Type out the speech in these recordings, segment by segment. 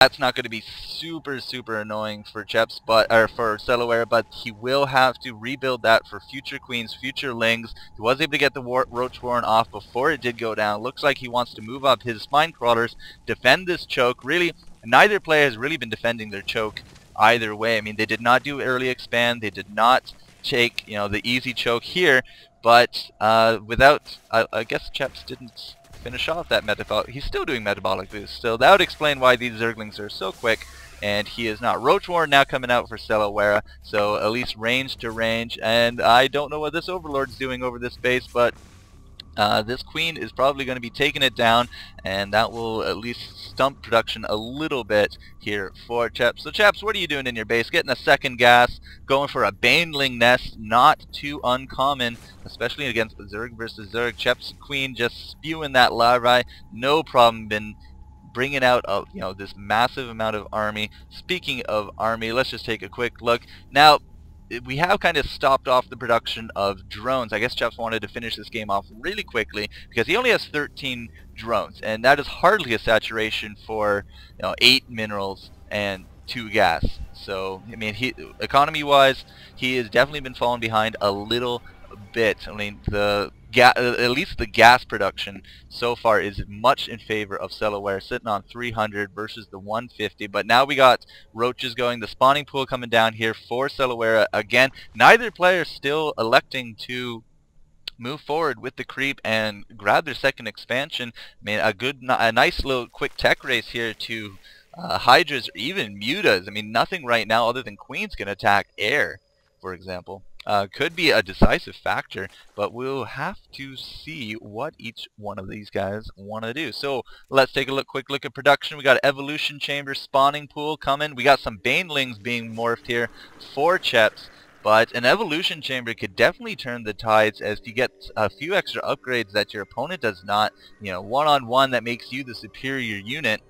That's not going to be super annoying for Cheps, or for CellaWerra, but he will have to rebuild that for future queens, future lings. He was able to get the Roach Warren off before it did go down. Looks like he wants to move up his spine crawlers, defend this choke. Really, neither player has really been defending their choke either way. I mean, they did not do early expand. They did not take, you know, the easy choke here, but without, I guess Cheps didn't finish off that metabolic. He's still doing metabolic boost, so that would explain why these Zerglings are so quick. And he is not. Roach Warren now coming out for CellaWerra, so at least range to range. And I don't know what this Overlord's doing over this base, but this queen is probably going to be taking it down, and that will at least stump production a little bit here for Cheps. So Cheps, what are you doing in your base? Getting a second gas, going for a Baneling nest, not too uncommon, especially against Zerg versus Zerg. Cheps queen just spewing that larvae, no problem. Been bringing out you know, this massive amount of army. Speaking of army, let's just take a quick look now. We have kind of stopped off the production of drones. I guess Cheps wanted to finish this game off really quickly because he only has 13 drones, and that is hardly a saturation for, you know, 8 minerals and 2 gas. So I mean, economy-wise, he has definitely been falling behind a little bit. I mean, at least the gas production so far is much in favor of CellaWerra, sitting on 300 versus the 150. But now we got roaches going, the spawning pool coming down here for CellaWerra again. Neither player still electing to move forward with the creep and grab their second expansion. I mean, a nice little quick tech race here to Hydras or even Mutas. I mean, nothing right now other than Queens can attack air, for example. Could be a decisive factor, but we'll have to see what each one of these guys want to do. So let's take a quick look at production. We got an evolution chamber spawning pool coming. We got some banelings being morphed here for Cheps, but an evolution chamber could definitely turn the tides as you get a few extra upgrades that your opponent does not. You know, one-on-one that makes you the superior unit.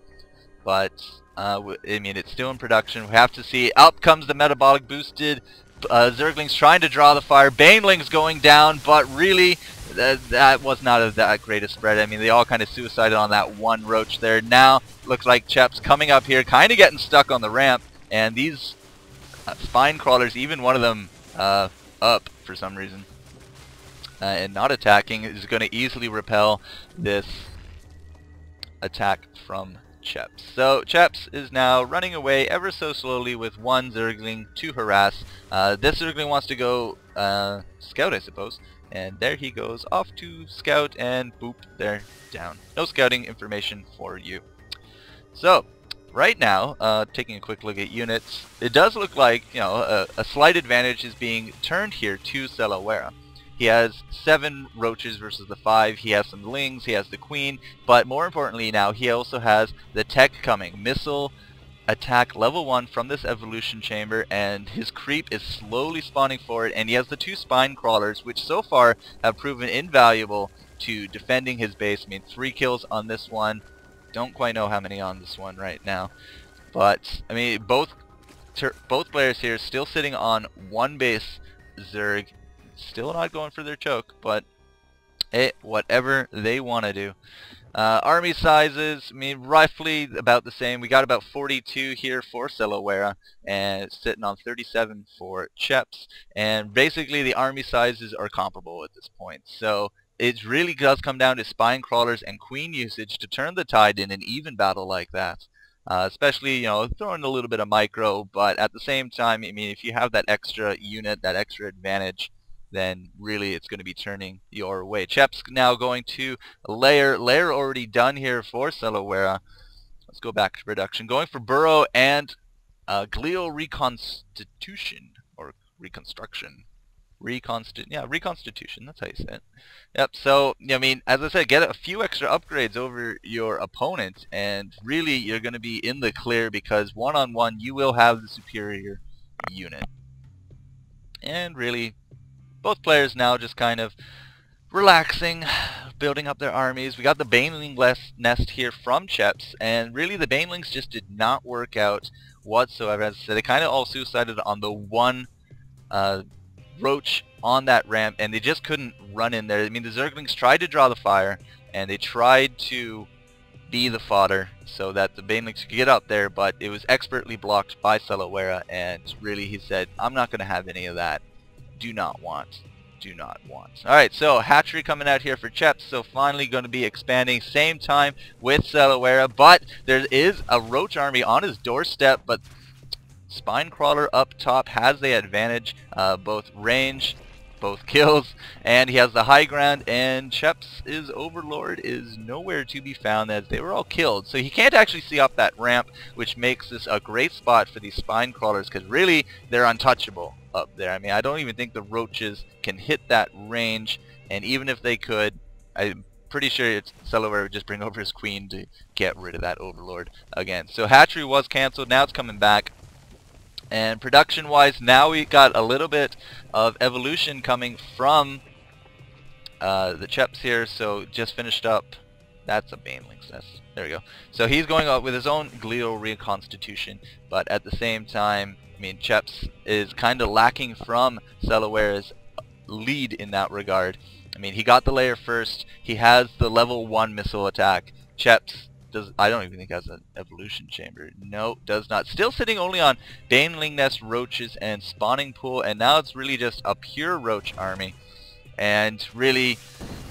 But I mean, it's still in production. We have to see. Up comes the metabolic boosted Zerglings trying to draw the fire. Banelings going down, but really that was not that great a spread. I mean, they all kind of suicided on that one roach there. Now looks like Cheps coming up here, kind of getting stuck on the ramp, and these spine crawlers, even one of them up for some reason and not attacking, is going to easily repel this attack from Cheps. So Cheps is now running away ever so slowly with one Zergling to harass. This Zergling wants to go scout, I suppose, and there he goes off to scout, and boop, they're down. No scouting information for you. So right now, taking a quick look at units, it does look like, you know, a slight advantage is being turned here to CellaWerra. He has 7 roaches versus the 5. He has some lings. He has the queen. But more importantly now, he also has the tech coming. Missile attack level 1 from this evolution chamber, and his creep is slowly spawning forward. And he has the 2 spine crawlers, which so far have proven invaluable to defending his base. I mean, 3 kills on this one. Don't quite know how many on this one right now. But I mean, both players here still sitting on 1 base Zerg. Still not going for their choke, but hey, whatever they want to do. Army sizes, I mean, roughly about the same. We got about 42 here for CellaWerra, and it's sitting on 37 for Cheps. And basically, the army sizes are comparable at this point. So it really does come down to spine crawlers and queen usage to turn the tide in an even battle like that. Especially, you know, throwing a little bit of micro, but at the same time, I mean, if you have that extra unit, that extra advantage, then really it's going to be turning your way. Cheps now going to layer already done here for CellaWerra. Let's go back to production. Going for burrow and glial reconstitution, or reconstruction. Reconstitution, that's how you say it. Yep, so, I mean, as I said, get a few extra upgrades over your opponent, and really you're going to be in the clear because one-on-one you will have the superior unit. And really, both players now just kind of relaxing, building up their armies. We got the Baneling nest here from Cheps, and really the Banelings just did not work out whatsoever. As I said, they kind of all suicided on the one roach on that ramp, and they just couldn't run in there. I mean, the Zerglings tried to draw the fire, and they tried to be the fodder so that the banelings could get out there, but it was expertly blocked by CellaWerra, and really he said, I'm not going to have any of that. Do not want. Alright, so hatchery coming out here for Cheps, so finally going to be expanding same time with CellaWerra, but there is a roach army on his doorstep, but Spinecrawler up top has the advantage, both range, both kills, and he has the high ground, and Cheps' overlord is nowhere to be found as they were all killed. So he can't actually see up that ramp, which makes this a great spot for these spine crawlers, because really they're untouchable up there. I mean, I don't even think the roaches can hit that range, and even if they could, I'm pretty sure CellaWerra would just bring over his queen to get rid of that overlord again. So hatchery was cancelled, now it's coming back. And production wise, now we got a little bit of evolution coming from the Cheps here. So just finished up, that's a banelings nest, there we go. So he's going up with his own glial reconstitution, but at the same time, I mean, Cheps is kind of lacking from CellaWerra's lead in that regard. I mean, he got the layer first, he has the level 1 missile attack. Cheps does, I don't even think has an evolution chamber. No, does not. Still sitting only on baneling nest, roaches, and spawning pool, and now it's really just a pure roach army. And really,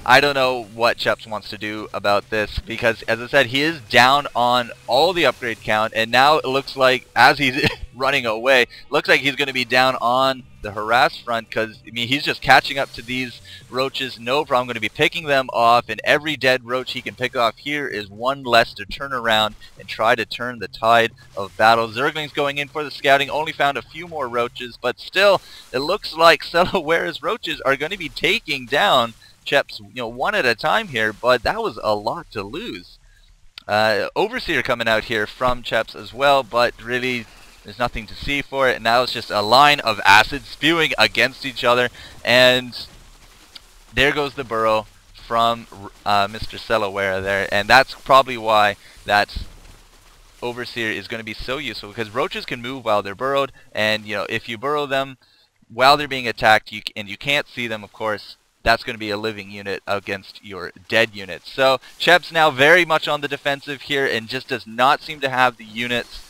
I don't know what Cheps wants to do about this, because as I said, he is down on all the upgrade count, and now it looks like, as he's running away, looks like he's going to be down on the harass front, because I mean, he's just catching up to these roaches, no problem, going to be picking them off, and every dead roach he can pick off here is one less to turn around and try to turn the tide of battle. Zergling's going in for the scouting, only found a few more roaches, but still, it looks like CellaWerra's roaches are going to be taking down Cheps, you know, one at a time here, but that was a lot to lose. Overseer coming out here from Cheps as well, but really there's nothing to see for it, and now it's just a line of acid spewing against each other, and there goes the burrow from Mr. CellaWerra there, and that's probably why that Overseer is going to be so useful, because roaches can move while they're burrowed, and you know, if you burrow them while they're being attacked, and you can't see them, of course, that's going to be a living unit against your dead units. So Cheps now very much on the defensive here, and just does not seem to have the units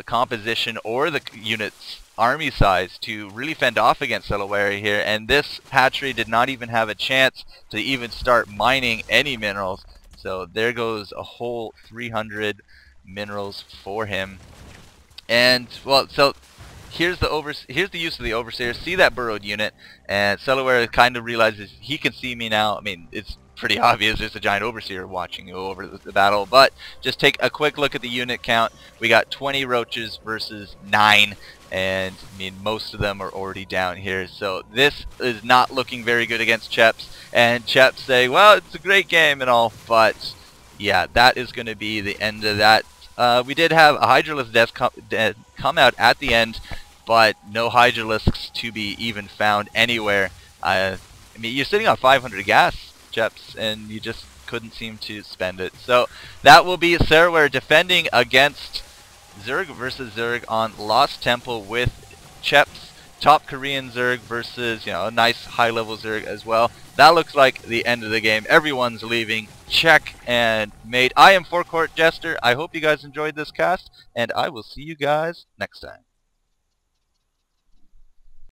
composition or the unit's army size to really fend off against CellaWerra here, and this hatchery did not even have a chance to even start mining any minerals. So there goes a whole 300 minerals for him. And well, so here's the use of the Overseer. See that burrowed unit, and CellaWerra kind of realizes he can see me now. I mean, it's pretty obvious there's a giant Overseer watching you over the battle, but just take a quick look at the unit count. We got 20 roaches versus 9, and I mean, most of them are already down here, so this is not looking very good against Cheps. And Cheps say, well, it's a great game and all, but yeah, that is going to be the end of that. We did have a Hydralisk death come out at the end, but no Hydralisks to be even found anywhere. I mean, you're sitting on 500 gas, Cheps, and you just couldn't seem to spend it. So that will be CellaWerra defending against Zerg versus Zerg on Lost Temple, with Cheps, top Korean Zerg versus, you know, a nice high-level Zerg as well. That looks like the end of the game. Everyone's leaving. Check and mate. I am Four Court Jester. I hope you guys enjoyed this cast, and I will see you guys next time.